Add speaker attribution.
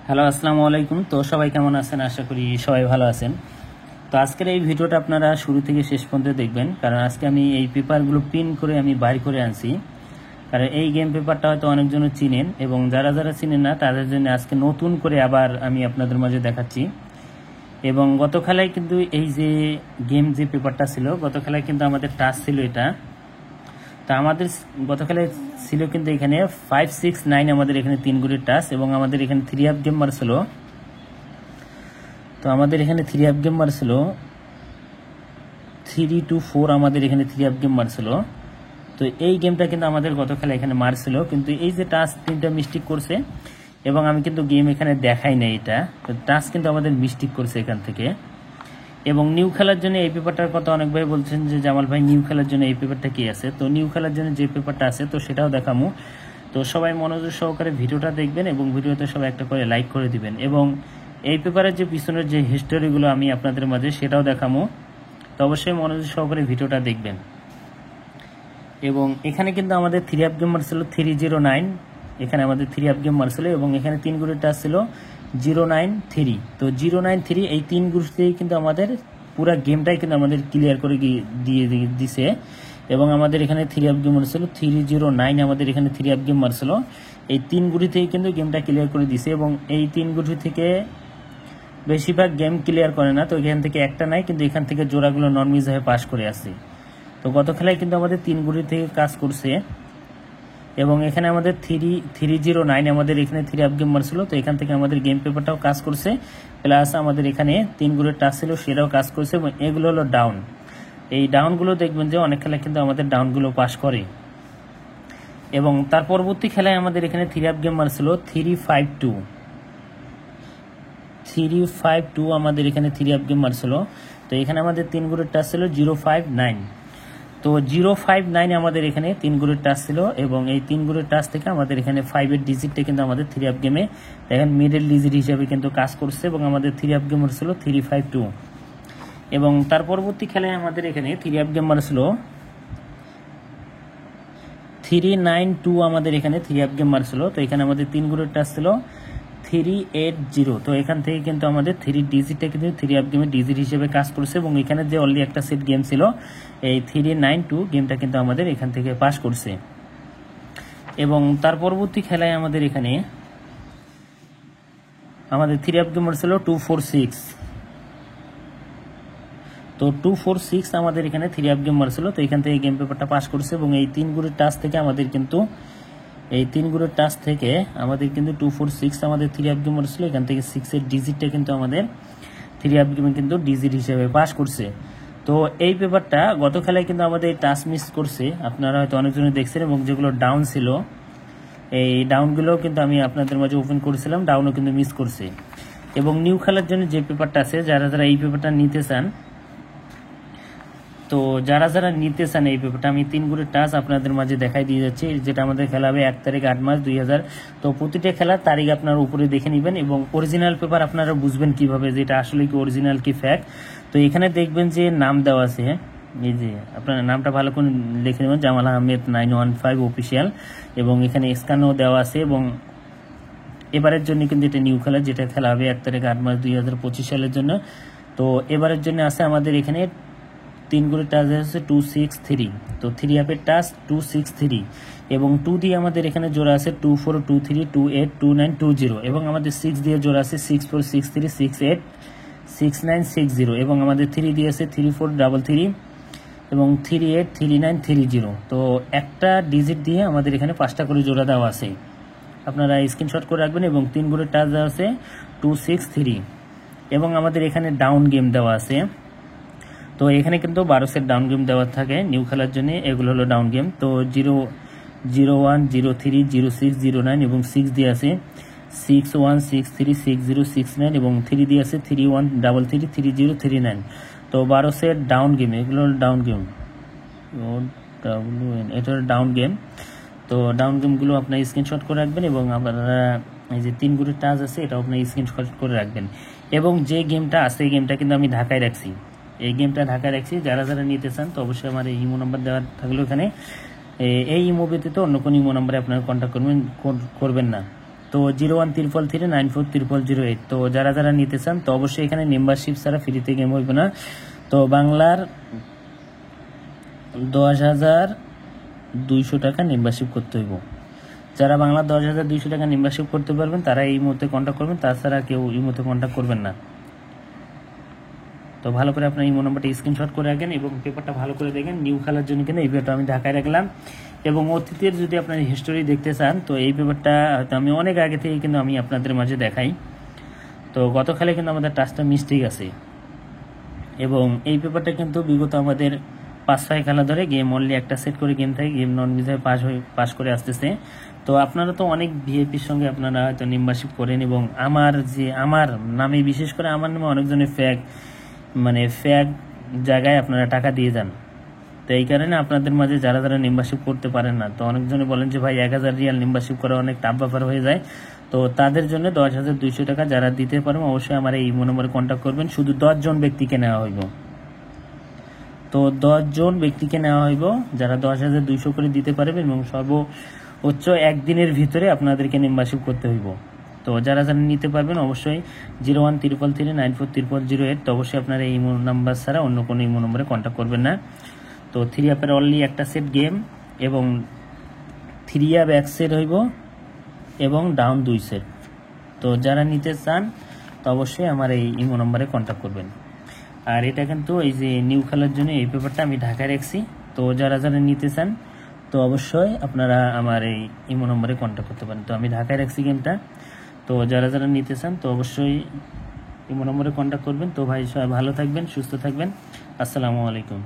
Speaker 1: Hello, আসসালামু আলাইকুম। তো সবাই কেমন আছেন? আশা করি সবাই ভালো আছেন। তো আজকের এই ভিডিওটা আপনারা শুরু থেকে শেষ পর্যন্ত দেখবেন, কারণ আজকে আমি এই পেপারগুলো প্রিন্ট করে আমি বাইর করে আনছি। কারণ এই গেম পেপারটা হয়তো অনেকজনও চিনেন, এবং যারা যারা চিনেন না তাদের জন্য আজকে নতুন করে আবার আমি আপনাদের মাঝে দেখাচ্ছি। এবং গত খেলায় কিন্তু এই যে গেম যে পেপারটা ছিল, গত খেলায় কিন্তু আমাদের টাচ ছিল এটা। তা আমাদের গত খেলায় ছিল কিন্তু এখানে 5, 6, 9 আমাদের এখানে 3 গুড়ের টাচ, এবং আমাদের এখানে 3 হাফ গেম মারছিল। তো আমাদের এখানে 3 হাফ গেম মারছিল 3 to 4, আমাদের এখানে 3 হাফ গেম মারছিল। তো এই গেমটা কিন্তু আমাদের গত খেলা এখানে মারছিল, কিন্তু এই যে টাচ 3টা মিস্টেক করছে, এবং আমি কিন্তু গেম এখানে দেখাই নাই এটা। তো টাচ কিন্তু আমাদের মিস্টেক করছে এখান থেকে। এবং নিউ খেলার জন্য এই পেপারটার কথা অনেক ভাই বলছেন যে জামাল ভাই নিউ খেলার জন্য এই পেপারটা কি আছে। তো নিউ খেলার জন্য যে পেপারটা আছে তো সেটাও দেখামু। তো সবাই মনোযোগ সহকারে ভিডিওটা দেখবেন, এবং ভিডিওতে সবাই একটা করে লাইক করে দিবেন, এবং এই পেপারের যে পিছনের যে হিস্টোরিগুলো আমি আপনাদের মাঝে সেটাও দেখামু। তো অবশ্যই মনোযোগ সহকারে ভিডিওটা দেখবেন। এবং এখানে কিন্তু আমাদের 3 হাফ গেম মারছিল 309, এখানে আমাদের 3 হাফ গেম মারছিল, এবং এখানে 3 গুড়ের টাচ ছিল 093। তো 093 এই 3 গুড়তেই কিন্তু আমাদের পুরো গেমটাই কিন্তু আমাদের ক্লিয়ার করে দিয়ে দিছে। এবং আমাদের এখানে 3 হাফ গেম মারছিল 309, আমাদের এখানে 3 হাফ গেম মারছিল। এই 3 গুড়ি থেকে কিন্তু গেমটা ক্লিয়ার করে দিছে, এবং এই 3 গুড়ি থেকে বেশিরভাগ গেম ক্লিয়ার করে না। তো এখান থেকে একটা নাই, কিন্তু এখান থেকে জোড়াগুলো নন মিস হয়ে পাস করে আসে। তো গত খেলায় কিন্তু আমাদের 3 গুড়ি থেকে কাজ করছে, এবং এখানে আমাদের 309 আমাদের এখানে 3 হাফ গেম মারছিল। তো এখান থেকে আমাদের গেম পেপারটাও কাজ করছে, প্লাস আমাদের এখানে 3 গুড়ের টাচ ছিল সেটাও কাজ করছে, এবং এগুলো হলো ডাউন। এই ডাউনগুলো দেখবেন যে অনেক খেলায় কিন্তু আমাদের ডাউনগুলো পাস করে। এবং তার পরবর্তী খেলায় আমাদের এখানে 3 হাফ গেম মারছিল 352 আমাদের এখানে 3 হাফ গেম মারছিল। তো এখানে আমাদের 3 গুড়ের টাচ ছিল 059। তো 059 আমাদের এখানে 3 গুড়ের টাচ ছিল, এবং এই 3 গুড়ের টাচ থেকে আমাদের এখানে 5-এর ডিজিটটা কিন্তু আমাদের 3 হাফ গেমে দেখেন মিডল ডিজিট হিসাবে কিন্তু কাজ করছে, এবং আমাদের 3 হাফ গেম মারছিল 352। এবং তার পরবর্তী খেলায় আমাদের এখানে 3 হাফ গেম মারছিল 392, আমাদের এখানে 3 হাফ গেম মারছিল। তো এখানে আমাদের 3 গুড়ের টাচ ছিল 380। তো এখান থেকে কিন্তু আমাদের 3 ডিজিটটা কিন্তু 3 হাফ গেমের ডিজিট হিসেবে কাজ করছে, এবং এখানে যে অনলি একটা সেট গেম ছিল এই 392 গেমটা কিন্তু আমাদের এখান থেকে পাস করছে। এবং তার পরবর্তী খেলায় আমাদের এখানে আমাদের 3 হাফ গেম ছিল 246। তো 246 আমাদের এখানে 3 হাফ গেম মারছিল। তো এখান থেকে গেম পেপারটা পাস করছে, এবং এই 3 গুড়ের টাচ থেকে আমাদের কিন্তু 246 আমাদের 3 হাফ গেম মারছিল। এখান থেকে 6-এর ডিজিটটা কিন্তু আমাদের 3 হাফ গেমে কিন্তু ডিজিট হিসেবে পাস করছে। তো এই পেপারটা গত খেলায় কিন্তু আমাদের টাচ মিস করছে, আপনারা হয়তো অনেকজনে দেখছেন, এবং যেগুলো ডাউন ছিল এই ডাউনগুলো কিন্তু আমি আপনাদের মাঝে ওপেন করেছিলাম, ডাউনও কিন্তু মিস করছে। এবং নিউ খেলার জন্য যে পেপারটা আছে, যারা যারা এই পেপারটা নিতে চান, তো যারা যারা নিতে চান এই পেপারটা আমি 3 গুড়ের টাচ আপনাদের মাঝে দেখাই দিয়ে যাচ্ছি, যেটা আমাদের খেলা হবে 1 তারিখ 8 মাস 2000। তো প্রতিটা খেলার তারিখ আপনারা উপরে দেখে নেবেন, এবং অরিজিনাল পেপার আপনারা বুঝবেন কিভাবে যে এটা আসলে কি অরিজিনাল কি ফ্যাক। তো এখানে দেখবেন যে নাম দেওয়া আছে, এই যে আপনার নামটা ভালো করে লিখে নেবেন, জামাল আহমেদ 915 অফিসিয়াল, এবং এখানে স্ক্যানও দেওয়া আছে। এবং এবারের জন্য কিন্তু এটা নিউ খেলা, যেটা খেলা হবে 1 তারিখ 8 মাস 2025 সালের জন্য। তো এবারের জন্য আছে আমাদের এখানে 3 গুড়ের টাচ আছে 263। তো 3 হাফের টাচ 263, এবং 2 দিয়ে আমাদের এখানে জোড়া আছে 24, 23, 28, 29, 20, এবং আমাদের 6 দিয়ে জোড়া আছে 64, 63, 68, 69, 60, এবং আমাদের 3 দিয়ে আছে 34, 33, এবং 38, 39, 30। তো একটা ডিজিট দিয়ে আমাদের এখানে 5টা করে জোড়া দেওয়া আছে, আপনারা স্ক্রিনশট করে রাখবেন। এবং 3 গুড়ের টাচ দেওয়া আছে 263, এবং আমাদের এখানে ডাউন গেম দেওয়া আছে। তো এখানে কিন্তু 12 সেট ডাউন গেম দেওয়া থাকে নিউ খেলার জন্য, এগুলো হলো ডাউন গেম। তো 01, 03, 06, 09, এবং 6 দিয়ে আছে 61, 63, 60, 69, এবং 3 দিয়ে আছে 31, 33, 30, 39। তো 12 সেট ডাউন গেম, এগুলো হলো ডাউন গেম, এটা হলো ডাউন গেম। তো ডাউন গেমগুলো আপনার স্ক্রিনশট করে রাখবেন, এবং আপনারা এই যে 3 গুড়ের টাচ আছে এটাও আপনার স্ক্রিনশট করে রাখবেন। এবং যে গেমটা আছে এই গেমটা কিন্তু আমি ঢাকায় রাখছি, এই গেমটা ঢাকায় রাখছি। যারা যারা নিতে চান তো অবশ্যই আমার এই ইমো নাম্বার দেওয়া থাকলো এখানে, এই ইমো ব্যতীত অন্য কোনো ইমো নাম্বারে আপনারা কন্ট্যাক্ট করবেন না। তো 0133394008। তো যারা যারা নিতে চান তো অবশ্যই এখানে মেম্বারশিপ ছাড়া ফ্রিতে গেম হইবে না। তো বাংলার 10,200 টাকা মেম্বারশিপ করতে হইব। যারা বাংলা 10,200 টাকা মেম্বারশিপ করতে পারবেন তারা এই মুহূর্তে কন্ট্যাক্ট করবেন, তাছাড়া কেউ এই মুহূর্তে কন্ট্যাক্ট করবেন না। তো ভালো করে আপনার এই নম্বরটা স্ক্রিনশট করে রাখেন এবং পেপারটা ভালো করে দেখেন। নিউ খেলার জন্য কিন্তু এই পেপারটা আমি ঢাকায় রাখলাম। এবং অতীতের যদি আপনার হিস্টোরি দেখতে চান তো এই পেপারটা হয়তো আমি অনেক আগে থেকে কিন্তু আমি আপনাদের মাঝে দেখাই। তো গত খেলায় কিন্তু আমাদের টাচটা মিস্টেক আছে এবং এই পেপারটা কিন্তু বিগত আমাদের 5-6 খেলা ধরে গেম অনলি একটা সেট করে গেম থাকে, গেম নন ভিসায় পাস করে আসতেছে। তো আপনারা তো অনেক ভিআইপির সঙ্গে আপনারা হয়তো মেম্বারশিপ করেন এবং আমার নামে, বিশেষ করে আমার নামে অনেকজনের ফ্যাক জায়গায় আপনারা টাকা দিয়ে যান। তো এই কারণে আপনাদের মাঝে যারা যারা মেম্বারশিপ করতে পারেন না, তো অনেকজনে বলেন যে ভাই 1,000 রিয়াল মেম্বারশিপ করা অনেক টাফ ব্যাপার হয়ে যায়। তো তাদের জন্য 10,200 টাকা যারা দিতে পারবেন অবশ্যই আমার এই নম্বরে কন্ট্যাক্ট করবেন। শুধু 10 জন ব্যক্তিকে নেওয়া হইব। তো 10 জন ব্যক্তিকে নেওয়া হইব যারা 10,200 করে দিতে পারবেন এবং সর্বোচ্চ একদিনের ভিতরে আপনাদেরকে মেম্বারশিপ করতে হইব। তো যারা যারা নিতে পারবেন অবশ্যই 0133394008। তো অবশ্যই আপনারা এই নাম্বার ছাড়া অন্য কোনো ইমো নম্বরে কন্ট্যাক্ট করবেন না। তো 3 অ্যাপের অনলি একটা সেট গেম এবং 3 অ্যাপ এক সেট হইব এবং ডাউন 2 সেট। তো যারা নিতে চান তো অবশ্যই আমার এই ইমো নম্বরে কন্ট্যাক্ট করবেন। আর এটা কিন্তু এই যে নিউ খেলার জন্য এই পেপারটা আমি ঢাকায় রাখছি। তো যারা যারা নিতে চান তো অবশ্যই আপনারা আমার এই ইমো নম্বরে কন্ট্যাক্ট করতে পারেন। তো আমি ঢাকায় রাখছি গেমটা। তো যারা যারা নিতে চান তো অবশ্যই ইমো নম্বরে কন্ট্যাক্ট করবেন। তো ভাই সবাই ভালো থাকবেন, সুস্থ থাকবেন। আসসালামু আলাইকুম।